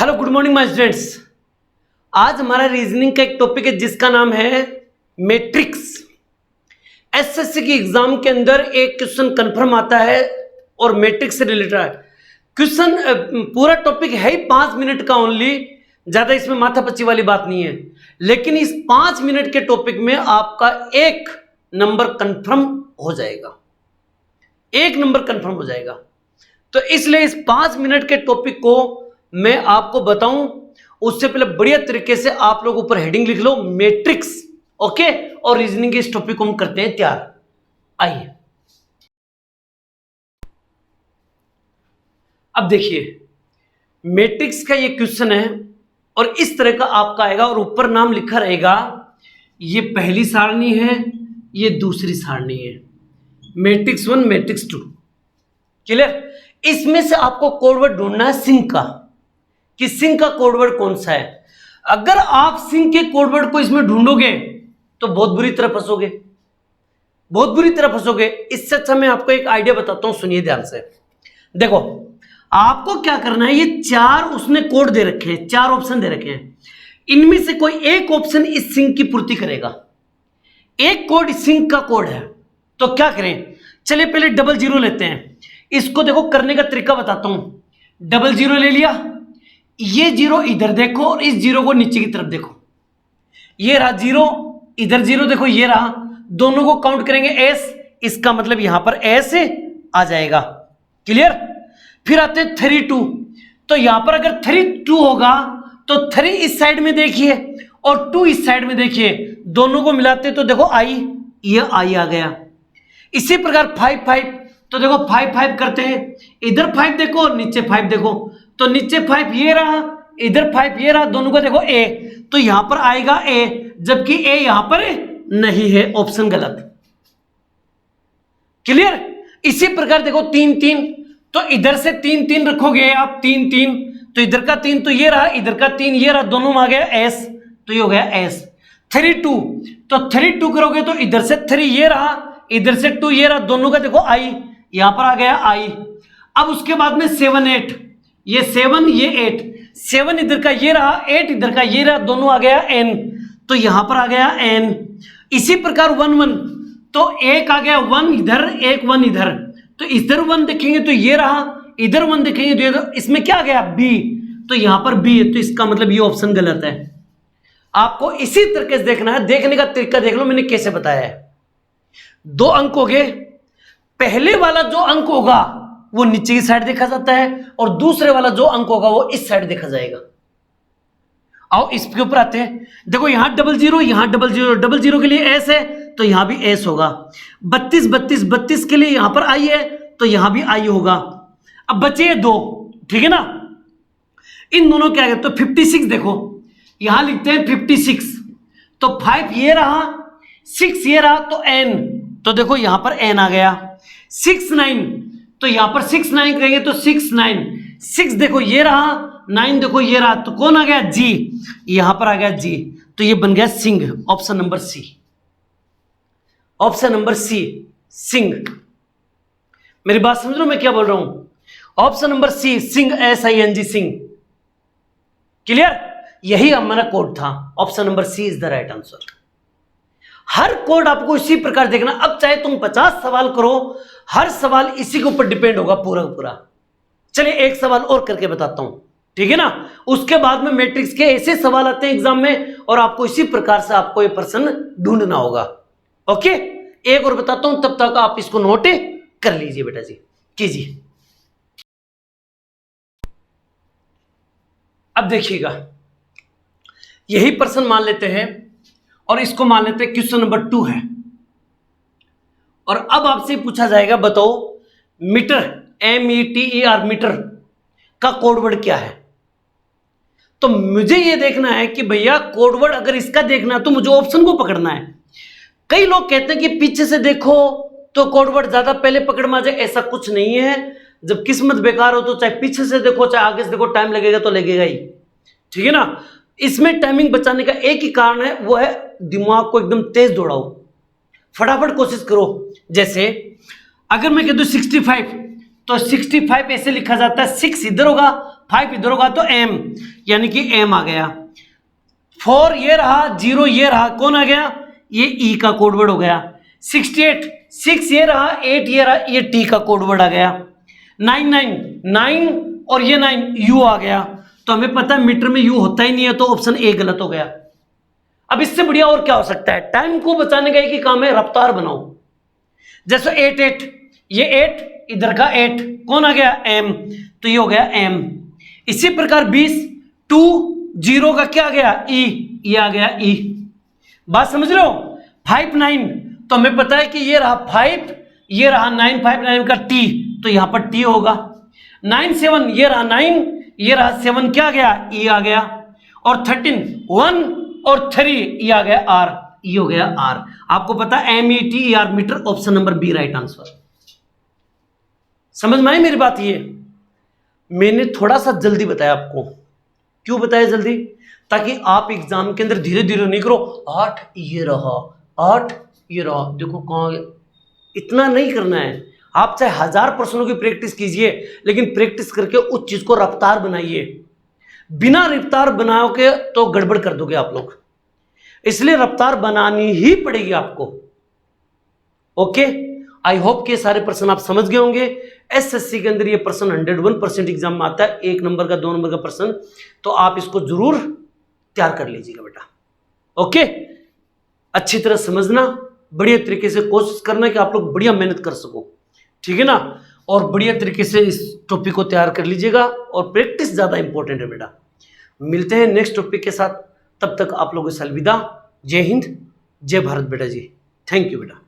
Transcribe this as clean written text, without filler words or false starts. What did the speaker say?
Hello good morning my students. आज हमारा reasoning का एक टॉपिक है जिसका नाम है मैट्रिक्स। एसएससी की एग्जाम के अंदर एक क्वेश्चन कंफर्म आता है और मैट्रिक्स से रिलेटेड है। क्वेश्चन पूरा टॉपिक है ही 5 मिनट का ओनली, ज्यादा इसमें माथापच्ची वाली बात नहीं है, लेकिन इस 5 मिनट के टॉपिक में आपका एक नंबर कंफर्म हो जाएगा, एक नंबर कंफर्म हो जाएगा। तो इसलिए इस 5 मिनट के टॉपिक को मैं आपको बताऊं उससे पहले बढ़िया तरीके से आप लोग ऊपर हेडिंग लिख लो मैट्रिक्स, ओके। और रीजनिंग के इस टॉपिक को हम करते हैं तैयार। आइए अब देखिए, मैट्रिक्स का ये क्वेश्चन है और इस तरह का आपका आएगा और ऊपर नाम लिखा रहेगा, ये पहली सारणी है, ये दूसरी सारणी है, मैट्रिक्स 1 मैट्रिक्स 2। क्लियर? इसमें से आपको कोडवर्ड ढूंढना है सिंह का, कि सिंह का कोडवर्ड कौन सा है। अगर आप सिंह के कोडवर्ड को इसमें ढूंढोगे तो बहुत बुरी तरह फंसोगे, बहुत बुरी तरह फंसोगे। इससे अच्छा मैं आपको एक आइडिया बताता हूं, सुनिए ध्यान से। देखो आपको क्या करना है, ये 4 उसने कोड दे रखे हैं, 4 ऑप्शन दे रखे हैं, इनमें से कोई एक ऑप्शन इस सिंह की पूर्ति करेगा। एक कोड सिंह का कोड है, तो क्या करें, चलिए पहले 00 लेते हैं। इसको देखो करने का तरीका बताता हूं। 00 ले लिया, ये 0 इधर देखो और इस 0 को नीचे की तरफ देखो, ये रहा 0, इधर 0 देखो, ये रहा, दोनों को काउंट करेंगे S, इसका मतलब यहां पर S आ जाएगा। क्लियर? फिर आते हैं 32, तो यहां पर अगर 32 होगा तो 3 इस साइड में देखिए और 2 इस साइड में देखिए, दोनों को मिलाते तो देखो I, ये I आ गया। इसी प्रकार 5 तो देखो 5 करते हैं, इधर 5 देखो और नीचे 5 देखो, तो नीचे 5 ये रहा, इधर 5 ये रहा, दोनों को देखो A, तो यहां पर आएगा A, जबकि A यहां पर नहीं है, ऑप्शन गलत। क्लियर? इसी प्रकार देखो 3 तो इधर से 3 रखोगे आप, 3 तो इधर का 3 तो ये रहा, इधर का 3 ये रहा, दोनों में आ गया S, तो ये हो गया S। 32 तो 32 करोगे तो इधर से 3 ये रहा, इधर से 2 ये रहा, दोनों का देखो I, यहां पर आ गया I। अब उसके बाद में 7 8, ये 7 ये 8, 7 इधर का ये रहा, 8 इधर का ये रहा, दोनों आ गया N, तो यहां पर आ गया N। इसी प्रकार 1 तो एक आ गया 1 इधर, एक 1 इधर, तो इधर 1 देखेंगे तो ये रहा, इधर 1 देखेंगे तो इसमें क्या आ गया B, तो यहां पर B है, तो इसका मतलब ये ऑप्शन गलत है। आपको इसी तरीके से देखना है, देखने का तरीका देख लो मैंने कैसे बताया है। 2 अंक हो गए, पहले वाला जो अंक होगा वो नीचे की साइड देखा जाता है और दूसरे वाला जो अंक होगा वो इस साइड देखा जाएगा। आओ इसके ऊपर आते हैं। देखो यहां 00, यहां 00 के लिए S है तो यहां भी S होगा। 32 के लिए यहां पर I है तो यहां भी I होगा। अब बचे 2, ठीक है ना, इन दोनों क्या है, तो 56 देखो यहां लिखते हैं 56, तो 5 ये रहा, 6 ये रहा, तो N, तो देखो यहां पर N आ गया। 6 9 तो यहां पर 6 9 करेंगे तो 6 9, 6 देखो ये रहा, 9 देखो ये रहा, तो कौन आ गया G, यहां पर आ गया G, तो ये बन गया Singh, option number C, option number C Singh. मेरी बात समझ लो मैं क्या बोल रहा हूं, option number C Singh, SING Singh. Clear? यही हमारा कोड था, option number C is the right answer. Her code आपको इसी प्रकार देखना। अब चाहे तुम 50 सवाल करो, हर सवाल इसी के ऊपर डिपेंड होगा पूरा पूरा। चलिए एक सवाल और करके बताता हूं, ठीक है ना, उसके बाद में मैट्रिक्स के ऐसे सवाल आते हैं एग्जाम में और आपको इसी प्रकार से आपको ये प्रश्न ढूंढना होगा। ओके, एक और बताता हूं, तब तक आप इसको नोट कर लीजिए बेटा जी, कीजिए। अब देखिएगा, यही प्रश्न मान लेते हैं और इसको मान लेते हैं क्वेश्चन नंबर 2 है, और अब आपसे पूछा जाएगा, बताओ मीटर, METER मीटर का कोडवर्ड क्या है। तो मुझे यह देखना है कि भैया कोडवर्ड अगर इसका देखना है तो मुझे ऑप्शन को पकड़ना है। कई लोग कहते हैं कि पीछे से देखो तो कोडवर्ड ज्यादा पहले पकड़ में आ जाए, ऐसा कुछ नहीं है। जब किस्मत बेकार हो तो चाहे पीछे से देखो चाहे आगे से देखो, टाइम लगेगा तो लगेगा ही, ठीक है ना। इसमें टाइमिंग बचाने का एक ही कारण है, वो है दिमाग को एकदम तेज दौड़ाओ, फटाफट कोशिश करो। जैसे अगर मैं कह दूं 65 तो 65 ऐसे लिखा जाता है, 6 इधर होगा 5 इधर होगा तो M, यानी कि एम आ गया। 4 ये रहा, 0 ये रहा, कौन आ गया? ये ई का कोडवर्ड हो गया। 68 6 ये रहा, 8 ये रहा, ये टी का कोडवर्ड आ गया। 9 और ये 9 यू आ गया। तो हमें पता है मीटर में यू होता ही नहीं है, तो ऑप्शन ए गलत हो गया। अब इससे बढ़िया और क्या हो सकता है? टाइम को बचाने का एक ही काम है, रफ्तार बनाओ। जैसे 8 ये 8 इधर का 8 कौन आ गया? एम, तो ये हो गया एम। इसी प्रकार 20 2 0 का क्या आ गया? ई, ये आ गया ई। बात समझ रहे हो? 5 9 तो हमें पता है कि ये रहा 5 ये रहा 9 5 9 का टी, तो यहां पर टी होगा। 9 7 ये रहा 9 ये रहा 7 क्या आ गया? ई आ गया। और 13 1 और 3 ये आ गया आर, ये हो गया आर। आपको पता है M E T R metre, option number B right answer. समझ में आई मेरी बात? ये मैंने थोड़ा सा जल्दी बताया आपको। क्यों बताया जल्दी? ताकि आप एग्जाम के अंदर धीरे धीरे नहीं करो 8 ये रहा 8 ये रहा, देखो कहां गया। इतना नहीं करना है। आप चाहे 1000 प्रश्नों की प्रैक्टिस कीजिए, लेकिन प्रैक्टिस करके उस चीज को रफ्तार बनाइए। बिना रफ्तार बनाओगे तो गड़बड़ कर दोगे आप लोग, इसलिए रफ्तार बनानी ही पड़ेगी आपको। ओके, आई होप के सारे प्रश्न आप समझ गए होंगे। एसएससी के अंदर ये प्रश्न 101% एग्जाम में आता है, 1 नंबर का 2 नंबर का प्रश्न, तो आप इसको जरूर तैयार कर लीजिएगा बेटा। ओके, अच्छी तरह समझना, बढ़िया तरीके से कोशिश करना कि आप लोग बढ़िया मेहनत कर सको, ठीक है ना। और बढ़िया तरीके से इस टॉपिक को तैयार कर लीजिएगा, और प्रैक्टिस ज्यादा इंपॉर्टेंट है बेटा। मिलते हैं नेक्स्ट टॉपिक के साथ, तब तक आप लोगों से अलविदा। जय हिंद, जय भारत बेटा जी। थैंक यू बेटा।